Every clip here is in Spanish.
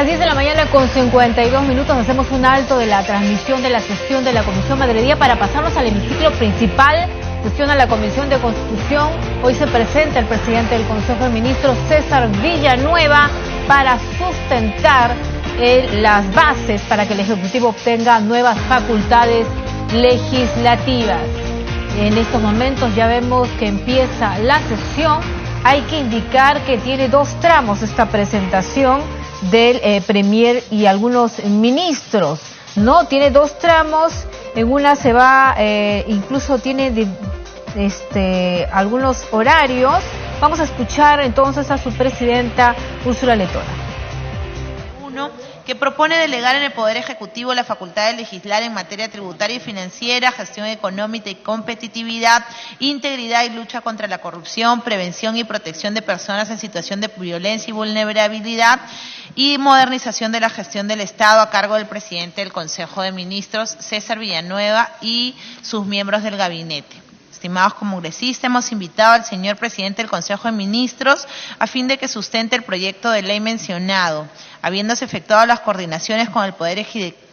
10 de la mañana con 52 minutos hacemos un alto de la transmisión de la sesión de la Comisión Madre Día para pasarnos al hemiciclo principal. Sesiona la Comisión de Constitución. Hoy se presenta el presidente del Consejo de Ministros, César Villanueva, para sustentar las bases para que el Ejecutivo obtenga nuevas facultades legislativas. En estos momentos ya vemos que empieza la sesión. Hay que indicar que tiene dos tramos esta presentación del Premier y algunos ministros, ¿no? Tiene dos tramos, en una se va, incluso tiene algunos horarios. Vamos a escuchar entonces a su presidenta, Úrsula Letona. Uno, que propone delegar en el Poder Ejecutivo la facultad de legislar en materia tributaria y financiera, gestión económica y competitividad, integridad y lucha contra la corrupción, prevención y protección de personas en situación de violencia y vulnerabilidad, y modernización de la gestión del Estado a cargo del presidente del Consejo de Ministros, César Villanueva, y sus miembros del gabinete. Estimados congresistas, hemos invitado al señor presidente del Consejo de Ministros a fin de que sustente el proyecto de ley mencionado. Habiéndose efectuado las coordinaciones con el Poder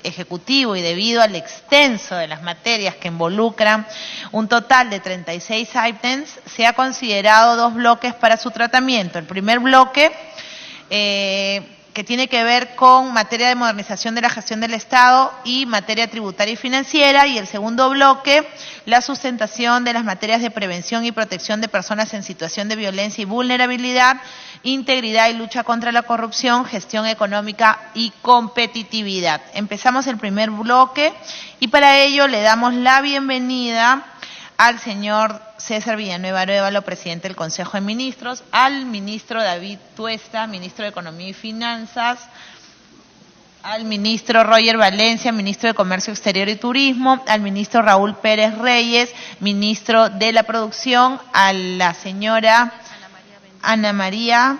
Ejecutivo y debido al extenso de las materias que involucran un total de 36 ítems, se ha considerado dos bloques para su tratamiento. El primer bloque, que tiene que ver con materia de modernización de la gestión del Estado y materia tributaria y financiera, y el segundo bloque, la sustentación de las materias de prevención y protección de personas en situación de violencia y vulnerabilidad, integridad y lucha contra la corrupción, gestión económica y competitividad. Empezamos el primer bloque y para ello le damos la bienvenida al señor César Villanueva Arévalo, presidente del Consejo de Ministros, al ministro David Tuesta, ministro de Economía y Finanzas, al ministro Roger Valencia, ministro de Comercio Exterior y Turismo, al ministro Raúl Pérez Reyes, ministro de la Producción, a la señora Ana María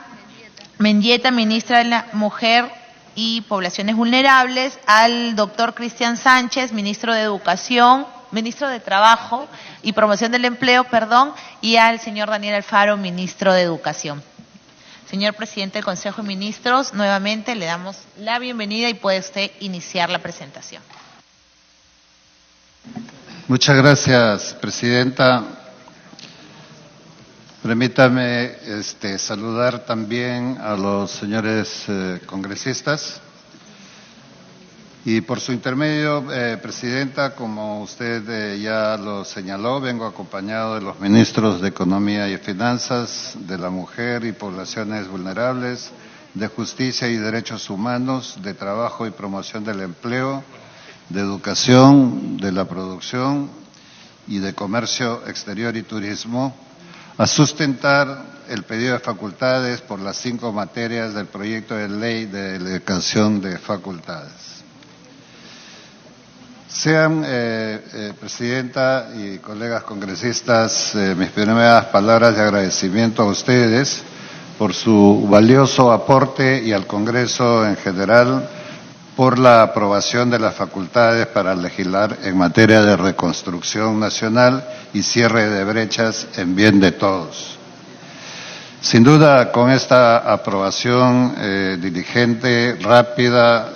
Mendieta, ministra de la Mujer y Poblaciones Vulnerables, al doctor Cristian Sánchez, ministro de Educación, ministro de Trabajo y Promoción del Empleo, y al señor Daniel Alfaro, ministro de Educación. Señor presidente del Consejo de Ministros, nuevamente le damos la bienvenida y puede usted iniciar la presentación. Muchas gracias, presidenta. Permítame saludar también a los señores congresistas. Y por su intermedio, presidenta, como usted ya lo señaló, vengo acompañado de los ministros de Economía y Finanzas, de la Mujer y Poblaciones Vulnerables, de Justicia y Derechos Humanos, de Trabajo y Promoción del Empleo, de Educación, de la Producción y de Comercio Exterior y Turismo, a sustentar el pedido de facultades por las 5 materias del proyecto de ley de delegación de facultades. Sean, presidenta y colegas congresistas, mis primeras palabras de agradecimiento a ustedes por su valioso aporte y al Congreso en general por la aprobación de las facultades para legislar en materia de reconstrucción nacional y cierre de brechas en bien de todos. Sin duda, con esta aprobación diligente, rápida,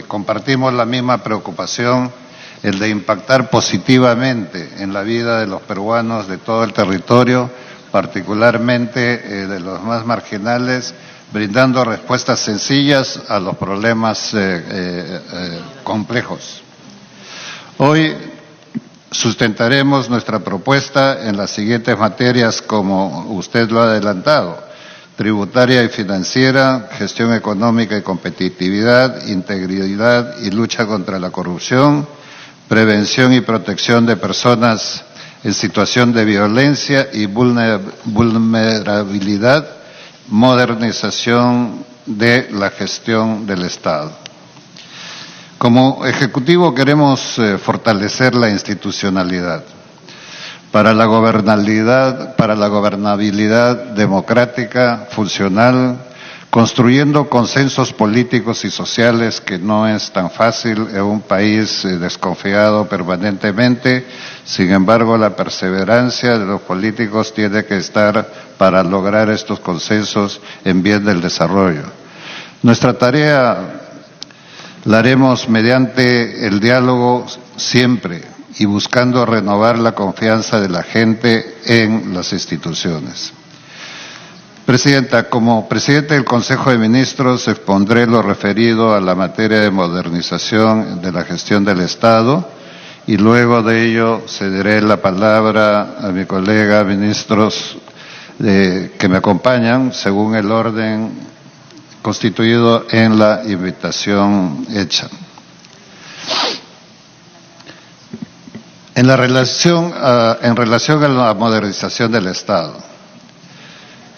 compartimos la misma preocupación, el de impactar positivamente en la vida de los peruanos de todo el territorio, particularmente de los más marginales, brindando respuestas sencillas a los problemas complejos. Hoy sustentaremos nuestra propuesta en las siguientes materias, como usted lo ha adelantado: tributaria y financiera, gestión económica y competitividad, integridad y lucha contra la corrupción, prevención y protección de personas en situación de violencia y vulnerabilidad, modernización de la gestión del Estado. Como Ejecutivo queremos fortalecer la institucionalidad para la gobernabilidad democrática, funcional, construyendo consensos políticos y sociales, que no es tan fácil en un país desconfiado permanentemente. Sin embargo, la perseverancia de los políticos tiene que estar para lograr estos consensos en bien del desarrollo. Nuestra tarea la haremos mediante el diálogo siempre y buscando renovar la confianza de la gente en las instituciones. Presidenta, como presidente del Consejo de Ministros expondré lo referido a la materia de modernización de la gestión del Estado y luego de ello cederé la palabra a mi colega ministros que me acompañan según el orden constituido en la invitación hecha. En relación a la modernización del Estado.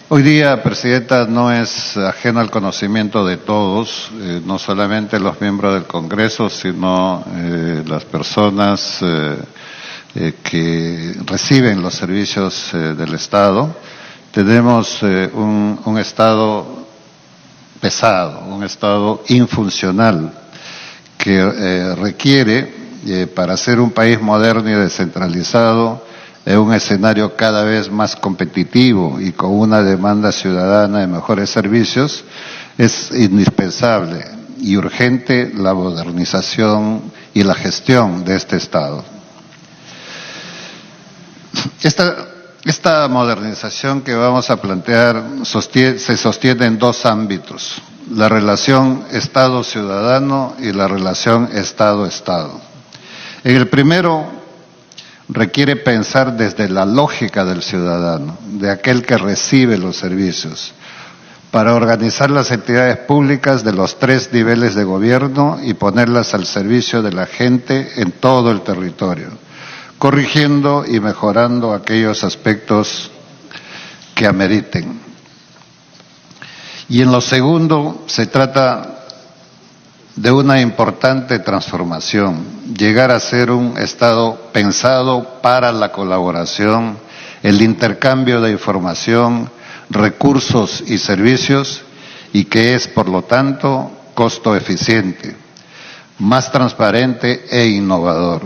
Hoy día, Presidenta, no es ajeno al conocimiento de todos, no solamente los miembros del Congreso, sino las personas que reciben los servicios del Estado. Tenemos un Estado pesado, un Estado infuncional, que requiere, para ser un país moderno y descentralizado, un escenario cada vez más competitivo y con una demanda ciudadana de mejores servicios, es indispensable y urgente la modernización y la gestión de este Estado. Esta modernización que vamos a plantear se sostiene en dos ámbitos: la relación Estado-ciudadano y la relación Estado-Estado. En el primero, requiere pensar desde la lógica del ciudadano, de aquel que recibe los servicios, para organizar las entidades públicas de los 3 niveles de gobierno y ponerlas al servicio de la gente en todo el territorio, corrigiendo y mejorando aquellos aspectos que ameriten. Y en lo segundo, se trata de una importante transformación, llegar a ser un Estado pensado para la colaboración, el intercambio de información, recursos y servicios, y que es, por lo tanto, costo eficiente, más transparente e innovador.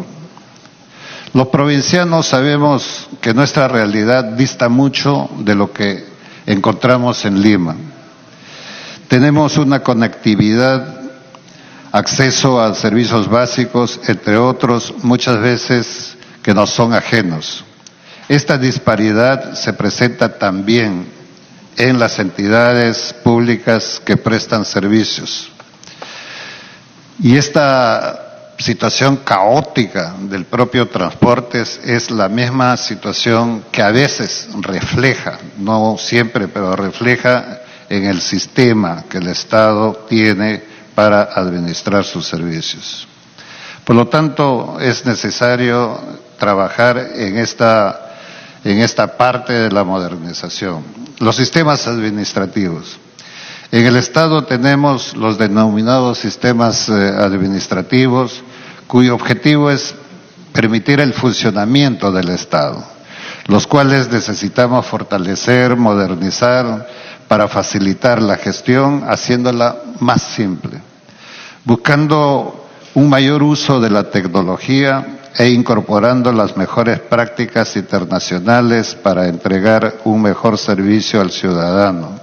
Los provincianos sabemos que nuestra realidad dista mucho de lo que encontramos en Lima. Tenemos una conectividad, acceso a servicios básicos, entre otros, muchas veces que nos son ajenos. Esta disparidad se presenta también en las entidades públicas que prestan servicios. Y esta situación caótica del propio transporte es la misma situación que a veces refleja, no siempre, pero refleja en el sistema que el Estado tiene para administrar sus servicios. Por lo tanto, es necesario trabajar en esta parte de la modernización. Los sistemas administrativos. En el Estado tenemos los denominados sistemas administrativos, cuyo objetivo es permitir el funcionamiento del Estado, los cuales necesitamos fortalecer, modernizar, para facilitar la gestión, haciéndola más simple, buscando un mayor uso de la tecnología e incorporando las mejores prácticas internacionales para entregar un mejor servicio al ciudadano.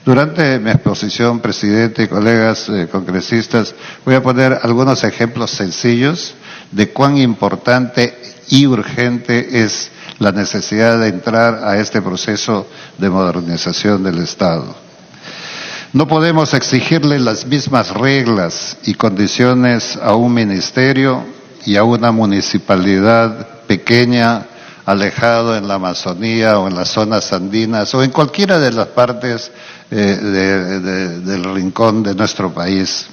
Durante mi exposición, presidente y colegas congresistas, voy a poner algunos ejemplos sencillos de cuán importante y urgente es la necesidad de entrar a este proceso de modernización del Estado. No podemos exigirle las mismas reglas y condiciones a un ministerio y a una municipalidad pequeña, alejado en la Amazonía o en las zonas andinas o en cualquiera de las partes del rincón de nuestro país.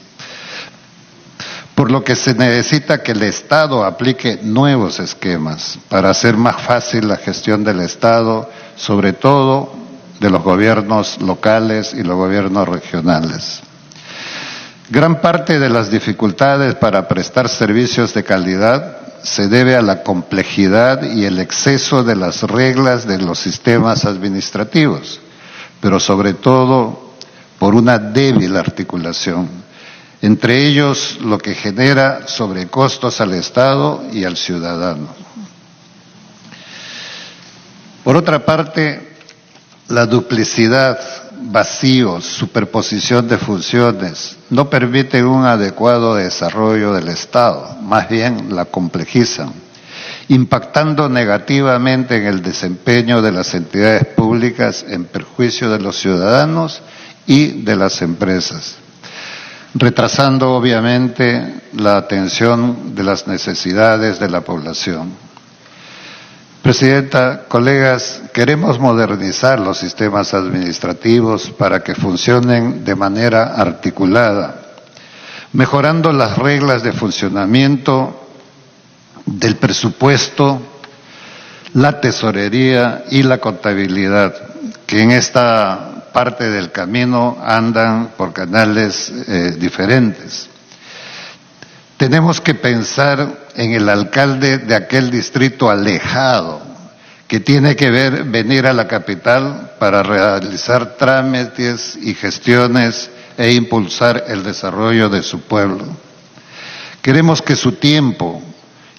Por lo que se necesita que el Estado aplique nuevos esquemas para hacer más fácil la gestión del Estado, sobre todo de los gobiernos locales y los gobiernos regionales. Gran parte de las dificultades para prestar servicios de calidad se debe a la complejidad y el exceso de las reglas de los sistemas administrativos, pero sobre todo por una débil articulación. Entre ellos, lo que genera sobrecostos al Estado y al ciudadano. Por otra parte, La duplicidad, vacíos, superposición de funciones no permiten un adecuado desarrollo del Estado, más bien la complejizan, impactando negativamente en el desempeño de las entidades públicas en perjuicio de los ciudadanos y de las empresas, retrasando obviamente la atención de las necesidades de la población. Presidenta, colegas, queremos modernizar los sistemas administrativos para que funcionen de manera articulada, mejorando las reglas de funcionamiento del presupuesto, la tesorería y la contabilidad, que en esta parte del camino andan por canales diferentes. Tenemos que pensar en el alcalde de aquel distrito alejado que tiene que venir a la capital para realizar trámites y gestiones e impulsar el desarrollo de su pueblo. Queremos que su tiempo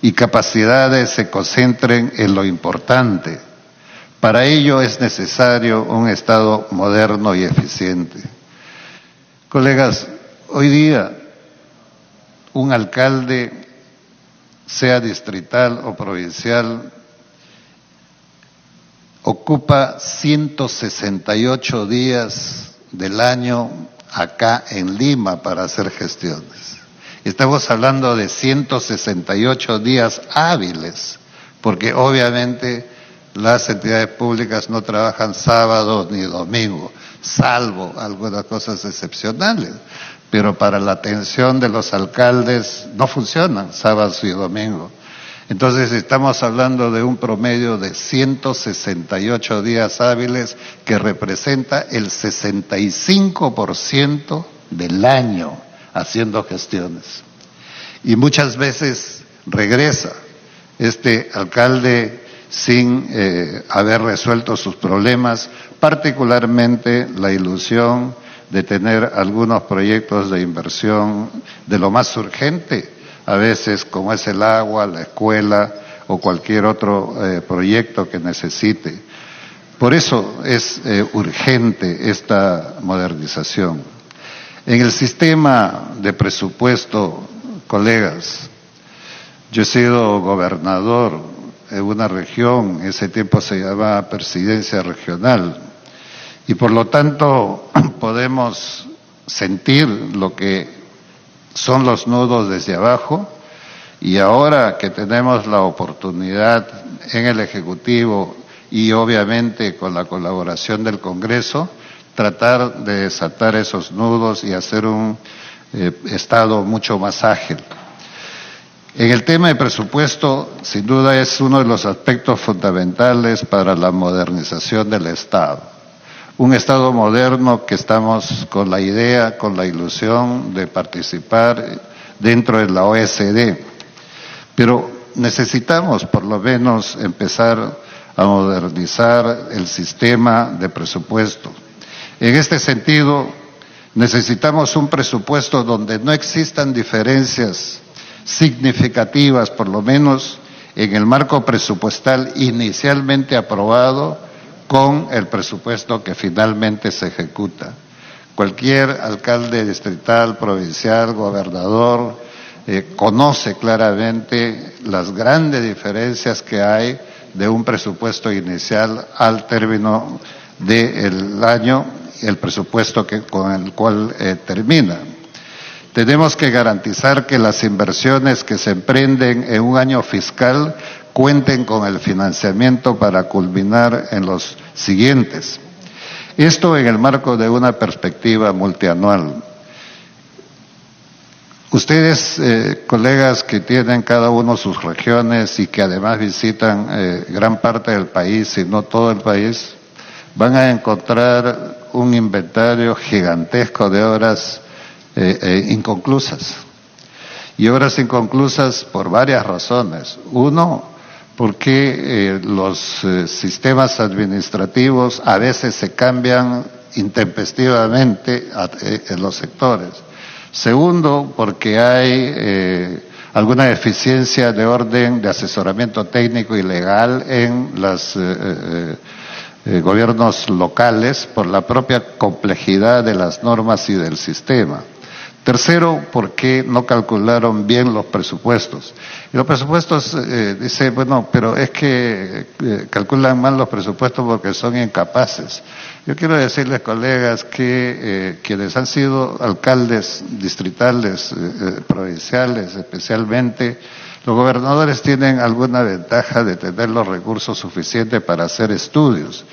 y capacidades se concentren en lo importante. Para ello es necesario un Estado moderno y eficiente. Colegas, hoy día un alcalde, sea distrital o provincial, ocupa 168 días del año acá en Lima para hacer gestiones. Estamos hablando de 168 días hábiles, porque obviamente las entidades públicas no trabajan sábado ni domingo, salvo algunas cosas excepcionales. Pero para la atención de los alcaldes no funcionan sábados y domingos. Entonces estamos hablando de un promedio de 168 días hábiles que representa el 65% del año haciendo gestiones. Y muchas veces regresa este alcalde sin haber resuelto sus problemas, particularmente la ilusión de tener algunos proyectos de inversión de lo más urgente, a veces como es el agua, la escuela o cualquier otro proyecto que necesite. Por eso es urgente esta modernización. En el sistema de presupuesto, colegas, yo he sido gobernador en una región, ese tiempo se llamaba presidencia regional, y por lo tanto podemos sentir lo que son los nudos desde abajo, y ahora que tenemos la oportunidad en el Ejecutivo y obviamente con la colaboración del Congreso, tratar de desatar esos nudos y hacer un Estado mucho más ágil. En el tema de presupuesto, sin duda es uno de los aspectos fundamentales para la modernización del Estado. Un Estado moderno que estamos con la idea, con la ilusión de participar dentro de la OSD. Pero necesitamos por lo menos empezar a modernizar el sistema de presupuesto. En este sentido, necesitamos un presupuesto donde no existan diferencias significativas, por lo menos en el marco presupuestal inicialmente aprobado, con el presupuesto que finalmente se ejecuta. Cualquier alcalde distrital, provincial, gobernador, conoce claramente las grandes diferencias que hay de un presupuesto inicial al término del año, el presupuesto con el cual termina. Tenemos que garantizar que las inversiones que se emprenden en un año fiscal cuenten con el financiamiento para culminar en los siguientes. Esto en el marco de una perspectiva multianual. Ustedes, colegas que tienen cada uno sus regiones y que además visitan gran parte del país, y no todo el país, van a encontrar un inventario gigantesco de obras inconclusas. Y obras inconclusas por varias razones. Uno, porque los sistemas administrativos a veces se cambian intempestivamente en los sectores. Segundo, porque hay alguna deficiencia de orden de asesoramiento técnico y legal en las gobiernos locales por la propia complejidad de las normas y del sistema. Tercero, porque no calcularon bien los presupuestos. Y los presupuestos, dice, bueno, pero es que calculan mal los presupuestos porque son incapaces. Yo quiero decirles, colegas, que quienes han sido alcaldes distritales, provinciales especialmente, los gobernadores tienen alguna ventaja de tener los recursos suficientes para hacer estudios,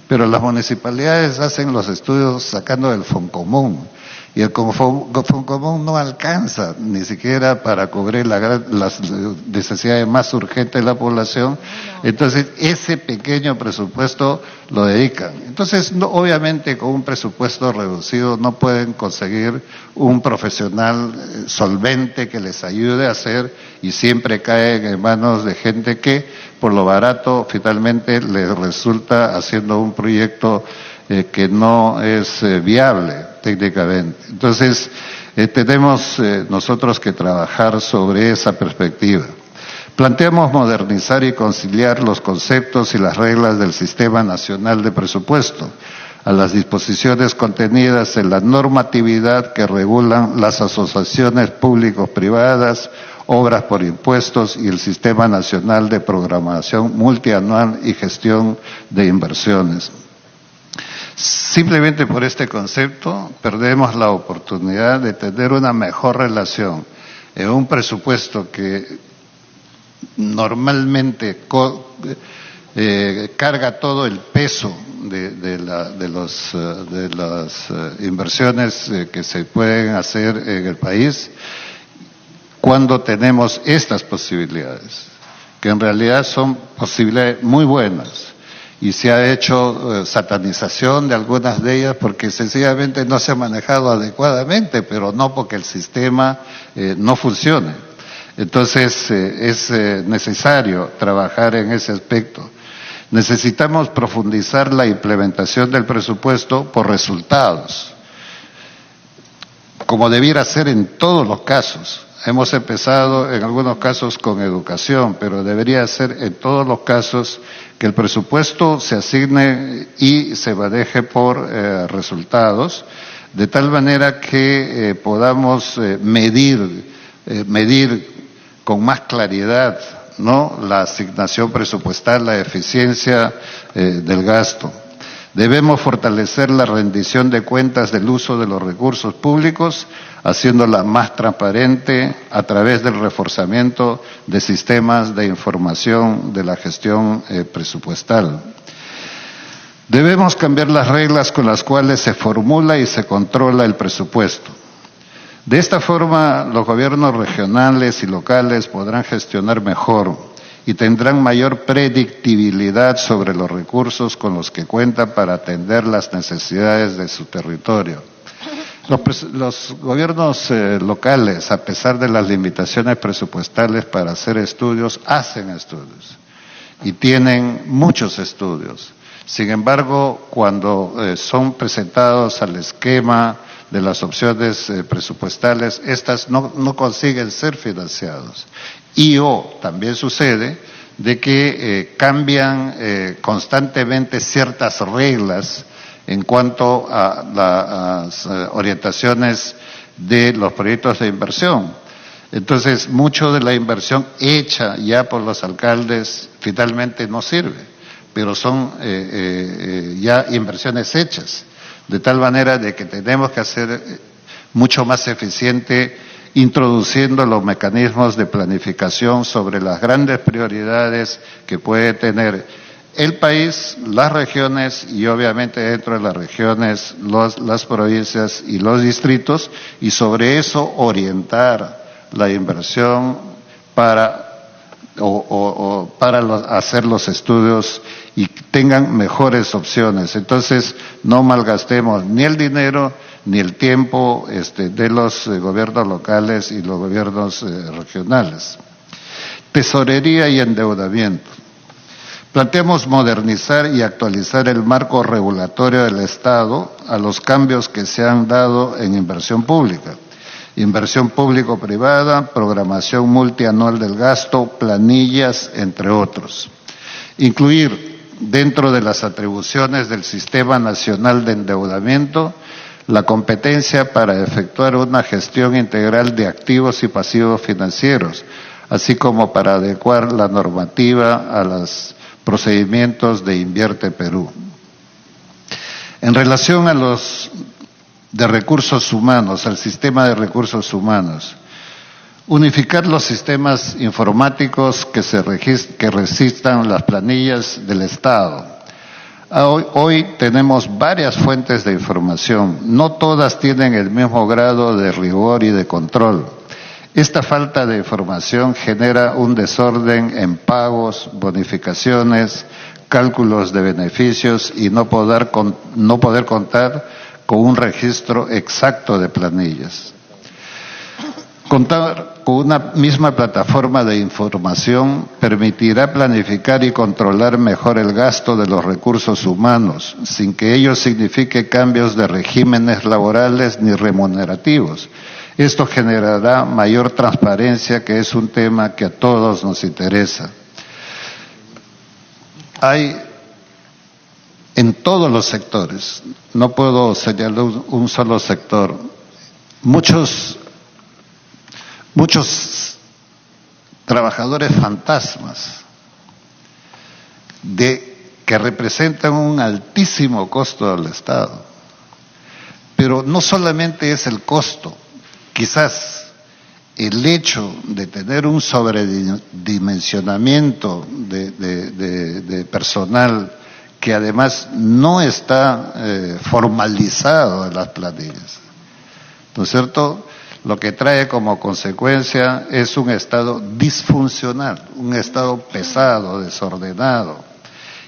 pero las municipalidades hacen los estudios sacando del Foncomún. Y el Foncomún no alcanza ni siquiera para cubrir las necesidades más urgentes de la población. Entonces, ese pequeño presupuesto lo dedican. Entonces, obviamente, con un presupuesto reducido no pueden conseguir un profesional solvente que les ayude a hacer, y siempre caen en manos de gente que, por lo barato, finalmente les resulta haciendo un proyecto que no es viable técnicamente. Entonces, tenemos nosotros que trabajar sobre esa perspectiva. Planteamos modernizar y conciliar los conceptos y las reglas del Sistema Nacional de Presupuesto a las disposiciones contenidas en la normatividad que regulan las asociaciones público-privadas, obras por impuestos y el Sistema Nacional de Programación Multianual y Gestión de Inversiones. Simplemente por este concepto perdemos la oportunidad de tener una mejor relación en un presupuesto que normalmente carga todo el peso de las inversiones que se pueden hacer en el país, cuando tenemos estas posibilidades, que en realidad son posibilidades muy buenas. Y se ha hecho satanización de algunas de ellas porque sencillamente no se ha manejado adecuadamente, pero no porque el sistema no funcione. Entonces, es necesario trabajar en ese aspecto. Necesitamos profundizar la implementación del presupuesto por resultados, como debiera ser en todos los casos. Hemos empezado en algunos casos con educación, pero debería ser en todos los casos que el presupuesto se asigne y se maneje por resultados, de tal manera que podamos medir con más claridad, ¿no?, la asignación presupuestal, la eficiencia del gasto. Debemos fortalecer la rendición de cuentas del uso de los recursos públicos, haciéndola más transparente a través del reforzamiento de sistemas de información de la gestión presupuestal. Debemos cambiar las reglas con las cuales se formula y se controla el presupuesto. De esta forma, los gobiernos regionales y locales podrán gestionar mejor y tendrán mayor predictibilidad sobre los recursos con los que cuentan para atender las necesidades de su territorio. Los gobiernos locales, a pesar de las limitaciones presupuestales para hacer estudios, hacen estudios y tienen muchos estudios. Sin embargo, cuando son presentados al esquema de las opciones presupuestales, estas no consiguen ser financiados. También sucede de que cambian constantemente ciertas reglas en cuanto a las orientaciones de los proyectos de inversión. Entonces, mucho de la inversión hecha ya por los alcaldes finalmente no sirve, pero son ya inversiones hechas, de tal manera de que tenemos que hacer mucho más eficiente introduciendo los mecanismos de planificación sobre las grandes prioridades que puede tener el país, las regiones y obviamente dentro de las regiones las provincias y los distritos, y sobre eso orientar la inversión para hacer los estudios y tengan mejores opciones. Entonces, no malgastemos ni el dinero ni el tiempo de los gobiernos locales y los gobiernos regionales. Tesorería y endeudamiento. Planteamos modernizar y actualizar el marco regulatorio del Estado a los cambios que se han dado en inversión pública. Inversión público-privada, programación multianual del gasto, planillas, entre otros. Incluir dentro de las atribuciones del Sistema Nacional de Endeudamiento, la competencia para efectuar una gestión integral de activos y pasivos financieros, así como para adecuar la normativa a los procedimientos de Invierte Perú. En relación a los de recursos humanos, al sistema de recursos humanos, unificar los sistemas informáticos que resistan las planillas del Estado. Hoy tenemos varias fuentes de información, no todas tienen el mismo grado de rigor y de control. Esta falta de información genera un desorden en pagos, bonificaciones, cálculos de beneficios y no poder contar con un registro exacto de planillas. Contar con una misma plataforma de información permitirá planificar y controlar mejor el gasto de los recursos humanos, sin que ello signifique cambios de regímenes laborales ni remunerativos. Esto generará mayor transparencia, que es un tema que a todos nos interesa. Hay en todos los sectores, no puedo señalar un solo sector, muchos trabajadores fantasmas que representan un altísimo costo del Estado. Pero no solamente es el costo, quizás el hecho de tener un sobredimensionamiento de personal que además no está formalizado en las planillas, ¿no es cierto?, lo que trae como consecuencia es un Estado disfuncional, un Estado pesado, desordenado.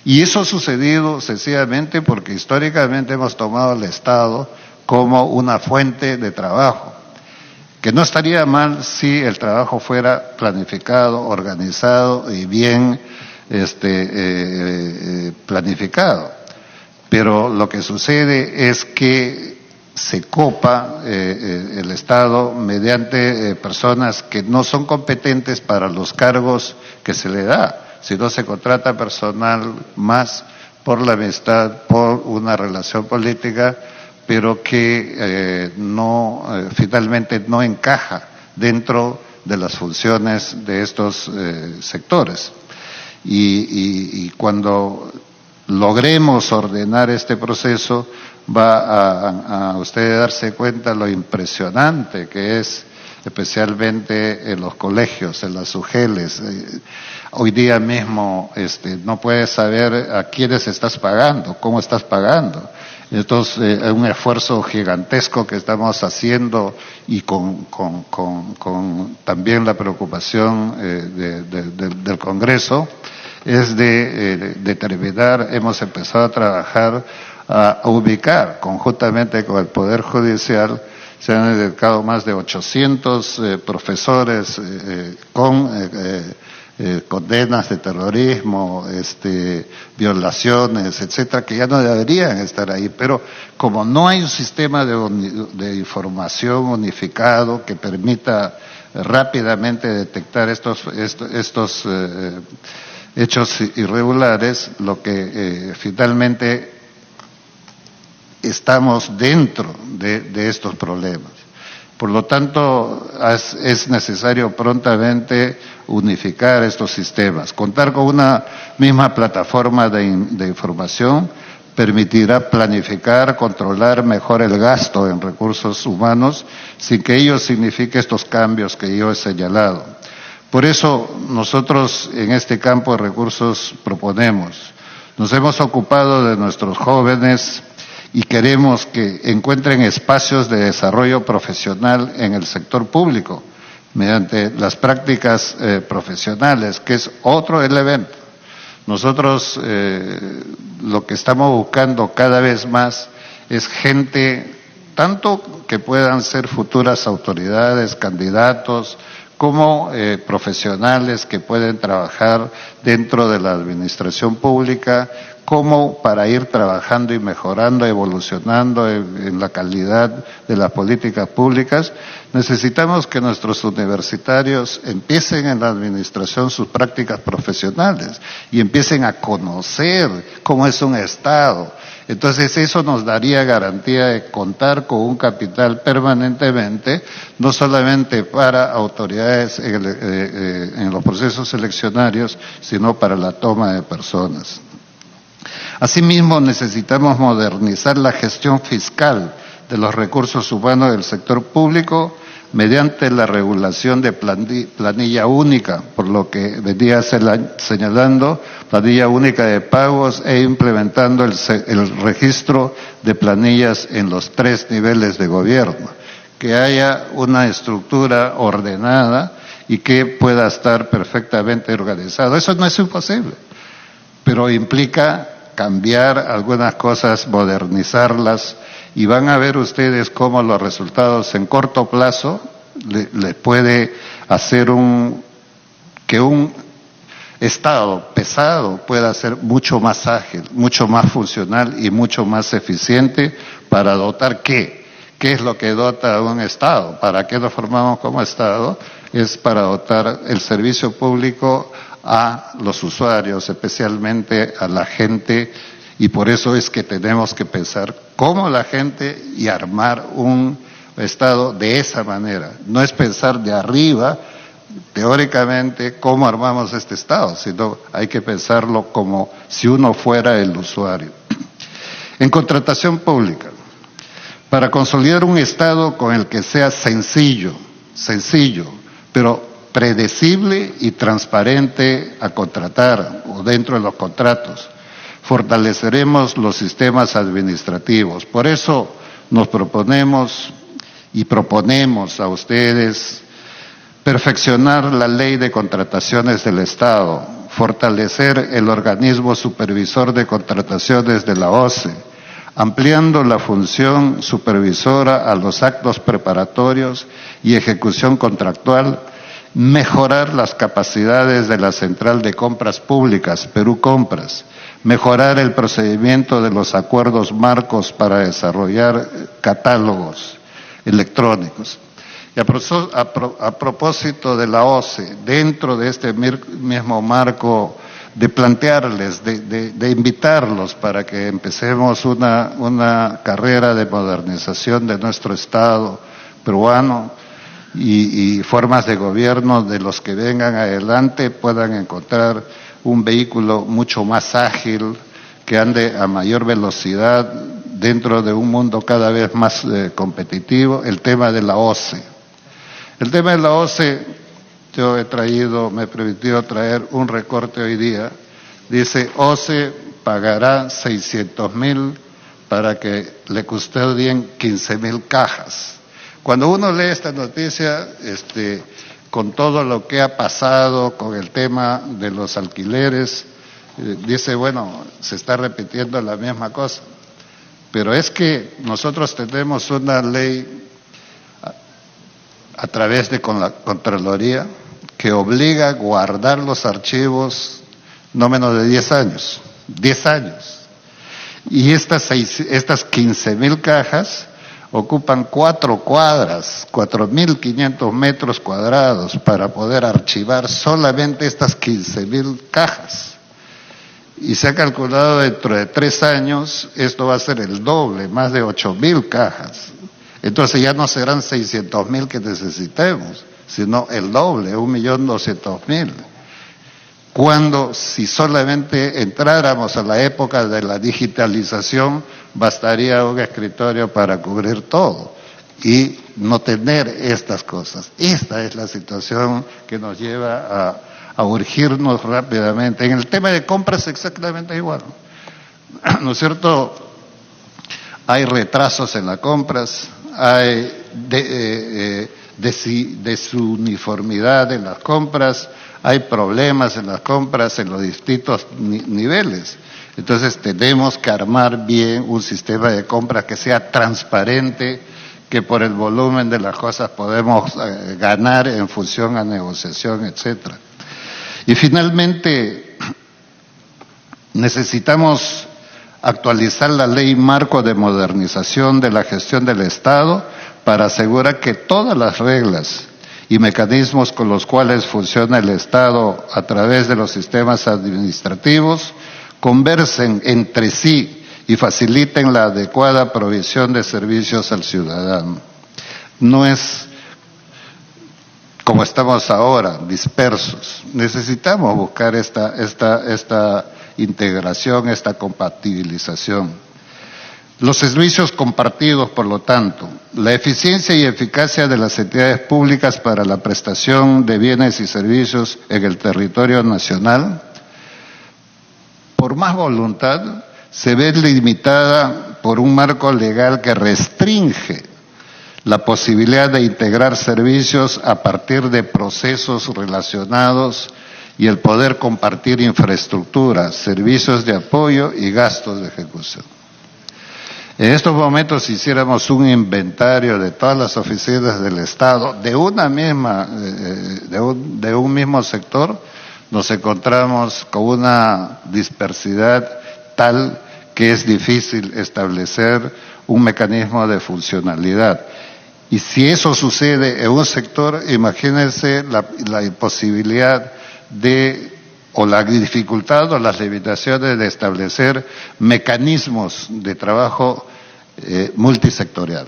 Y eso ha sucedido sencillamente porque históricamente hemos tomado al Estado como una fuente de trabajo, que no estaría mal si el trabajo fuera planificado, organizado y bien planificado. Pero lo que sucede es que se copa el Estado mediante personas que no son competentes para los cargos que se le da, sino se contrata personal más por la amistad, por una relación política, pero que finalmente no encaja dentro de las funciones de estos sectores. Y cuando logremos ordenar este proceso, va a usted darse cuenta lo impresionante que es, especialmente en los colegios, en las UGELes. Hoy día mismo no puedes saber a quiénes estás pagando, cómo estás pagando. Entonces, es un esfuerzo gigantesco que estamos haciendo y con también la preocupación del Congreso, es de determinar, hemos empezado a trabajar a ubicar conjuntamente con el Poder Judicial. Se han dedicado más de 800 profesores con condenas de terrorismo, violaciones, etcétera, que ya no deberían estar ahí. Pero como no hay un sistema de información unificado que permita rápidamente detectar estos hechos irregulares, lo que finalmente estamos dentro de estos problemas. Por lo tanto, es necesario prontamente unificar estos sistemas. Contar con una misma plataforma de información permitirá planificar, controlar mejor el gasto en recursos humanos, sin que ello signifique estos cambios que yo he señalado. Por eso, nosotros en este campo de recursos nos hemos ocupado de nuestros jóvenes y queremos que encuentren espacios de desarrollo profesional en el sector público, mediante las prácticas profesionales, que es otro elemento. Nosotros lo que estamos buscando cada vez más es gente, tanto que puedan ser futuras autoridades, candidatos, como profesionales que pueden trabajar dentro de la administración pública cómo para ir trabajando y mejorando, evolucionando en la calidad de las políticas públicas, necesitamos que nuestros universitarios empiecen en la administración sus prácticas profesionales y empiecen a conocer cómo es un Estado. Entonces eso nos daría garantía de contar con un capital permanentemente, no solamente para autoridades en los procesos eleccionarios, sino para la toma de personas. Asimismo, necesitamos modernizar la gestión fiscal de los recursos humanos del sector público mediante la regulación de planilla única, por lo que venía señalando, planilla única de pagos e implementando el registro de planillas en los 3 niveles de gobierno, que haya una estructura ordenada y que pueda estar perfectamente organizado. Eso no es imposible, pero implica cambiar algunas cosas, modernizarlas, y van a ver ustedes cómo los resultados en corto plazo les puede hacer que un Estado pesado pueda ser mucho más ágil, mucho más funcional y mucho más eficiente para dotar ¿qué? ¿Qué es lo que dota a un Estado? ¿Para qué lo formamos como Estado? Es para dotar el servicio público a los usuarios, especialmente a la gente, y por eso es que tenemos que pensar cómo la gente y armar un Estado de esa manera. No es pensar de arriba, teóricamente, cómo armamos este Estado, sino hay que pensarlo como si uno fuera el usuario. En contratación pública, para consolidar un Estado con el que sea sencillo, pero predecible y transparente a contratar o dentro de los contratos, fortaleceremos los sistemas administrativos. Por eso nos proponemos a ustedes perfeccionar la ley de contrataciones del Estado, fortalecer el organismo supervisor de contrataciones de la OCE, ampliando la función supervisora a los actos preparatorios y ejecución contractual, mejorar las capacidades de la Central de Compras Públicas, Perú Compras, mejorar el procedimiento de los acuerdos marcos para desarrollar catálogos electrónicos. Y a propósito de la OCE, dentro de este mismo marco, de plantearles, de invitarlos para que empecemos una carrera de modernización de nuestro Estado peruano y formas de gobierno de los que vengan adelante puedan encontrar un vehículo mucho más ágil, que ande a mayor velocidad dentro de un mundo cada vez más competitivo. El tema de la OCE. El tema de la OCE, yo me he permitido traer un recorte hoy día. Dice, OCE pagará 600.000 para que le custodien 15.000 cajas. Cuando uno lee esta noticia, con todo lo que ha pasado con el tema de los alquileres, dice, bueno, se está repitiendo la misma cosa. Pero es que nosotros tenemos una ley a través de con la Contraloría que obliga a guardar los archivos no menos de 10 años. 10 años. Y estas 15.000 cajas ocupan 4 cuadras, 4.500 metros cuadrados para poder archivar solamente estas 15.000 cajas. Y se ha calculado dentro de 3 años, esto va a ser el doble, más de 8.000 cajas. Entonces ya no serán 600.000 que necesitemos, sino el doble, 1.200.000. Cuando si solamente entráramos a la época de la digitalización, bastaría un escritorio para cubrir todo y no tener estas cosas. Esta es la situación que nos lleva a urgirnos rápidamente. En el tema de compras exactamente igual, ¿no es cierto? Hay retrasos en las compras, hay desuniformidad en las compras, hay problemas en las compras en los distintos niveles. Entonces tenemos que armar bien un sistema de compras que sea transparente, que por el volumen de las cosas podemos ganar en función a negociación, etcétera. Y finalmente, Necesitamos actualizar la ley marco de modernización de la gestión del Estado para asegurar que todas las reglas y mecanismos con los cuales funciona el Estado a través de los sistemas administrativos conversen entre sí y faciliten la adecuada provisión de servicios al ciudadano. No es como estamos ahora, dispersos. Necesitamos buscar esta integración, esta compatibilización. Los servicios compartidos, por lo tanto, la eficiencia y eficacia de las entidades públicas para la prestación de bienes y servicios en el territorio nacional, por más voluntad, se ve limitada por un marco legal que restringe la posibilidad de integrar servicios a partir de procesos relacionados y el poder compartir infraestructura, servicios de apoyo y gastos de ejecución. En estos momentos, si hiciéramos un inventario de todas las oficinas del Estado de un mismo sector, nos encontramos con una dispersidad tal que es difícil establecer un mecanismo de funcionalidad. Y si eso sucede en un sector, imagínense la imposibilidad o la dificultad o las limitaciones de establecer mecanismos de trabajo multisectorial.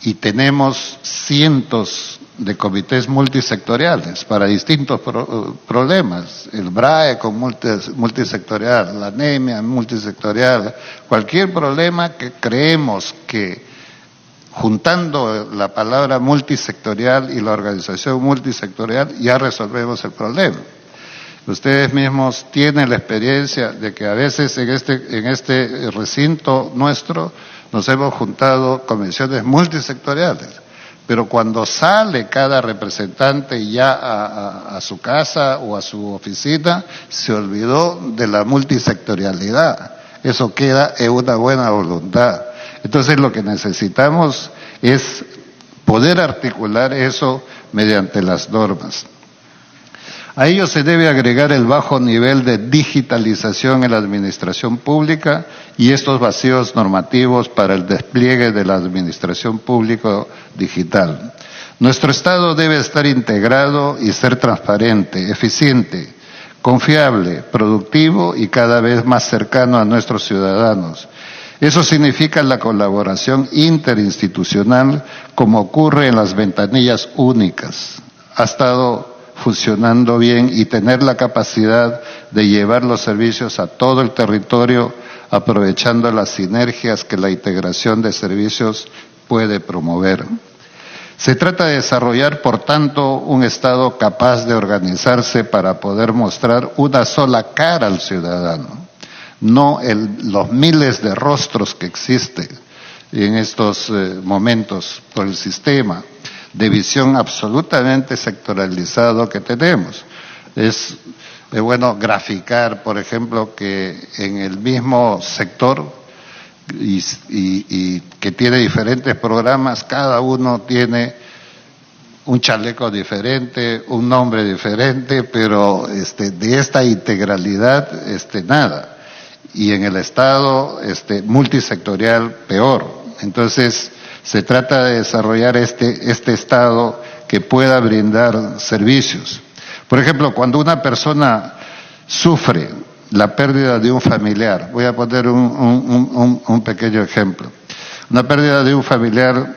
Y tenemos cientos de comités multisectoriales para distintos problemas, el BRAE con multisectorial, la anemia multisectorial, cualquier problema que creemos que juntando la palabra multisectorial y la organización multisectorial ya resolvemos el problema. Ustedes mismos tienen la experiencia de que a veces en este recinto nuestro nos hemos juntado comisiones multisectoriales, pero cuando sale cada representante ya a su casa o a su oficina, se olvidó de la multisectorialidad. Eso queda en una buena voluntad. Entonces lo que necesitamos es poder articular eso mediante las normas. A ello se debe agregar el bajo nivel de digitalización en la administración pública y estos vacíos normativos para el despliegue de la administración pública digital. Nuestro Estado debe estar integrado y ser transparente, eficiente, confiable, productivo y cada vez más cercano a nuestros ciudadanos. Eso significa la colaboración interinstitucional, como ocurre en las ventanillas únicas. Ha estado funcionando bien y tener la capacidad de llevar los servicios a todo el territorio, aprovechando las sinergias que la integración de servicios puede promover. Se trata de desarrollar, por tanto, un Estado capaz de organizarse para poder mostrar una sola cara al ciudadano, no los miles de rostros que existen en estos momentos por el sistema de visión absolutamente sectoralizado que tenemos. Es bueno graficar, por ejemplo, que en el mismo sector y que tiene diferentes programas, cada uno tiene un chaleco diferente, un nombre diferente, pero de esta integralidad nada. Y en el Estado multisectorial peor. Entonces se trata de desarrollar este Estado que pueda brindar servicios. Por ejemplo, cuando una persona sufre la pérdida de un familiar, voy a poner un pequeño ejemplo. Una pérdida de un familiar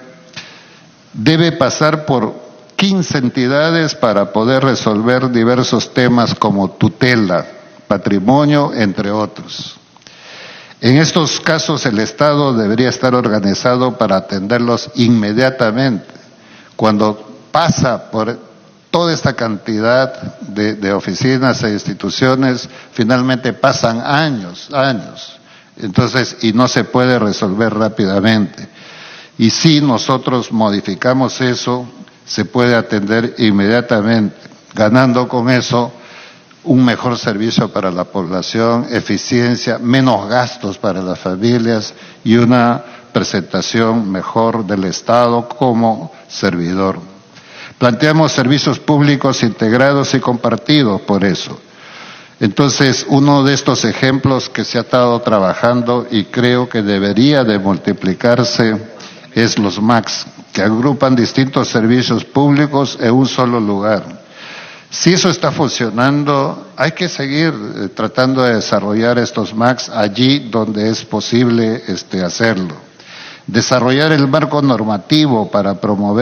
debe pasar por 15 entidades para poder resolver diversos temas como tutela, patrimonio, entre otros. En estos casos el Estado debería estar organizado para atenderlos inmediatamente. Cuando pasa por toda esta cantidad de oficinas e instituciones, finalmente pasan años. Entonces, y no se puede resolver rápidamente. Y si nosotros modificamos eso, se puede atender inmediatamente, ganando con eso un mejor servicio para la población, eficiencia, menos gastos para las familias y una presentación mejor del Estado como servidor. Planteamos servicios públicos integrados y compartidos por eso. Entonces, uno de estos ejemplos que se ha estado trabajando y creo que debería de multiplicarse es los MACs, que agrupan distintos servicios públicos en un solo lugar. Si eso está funcionando, hay que seguir tratando de desarrollar estos MACs allí donde es posible hacerlo. Desarrollar el marco normativo para promover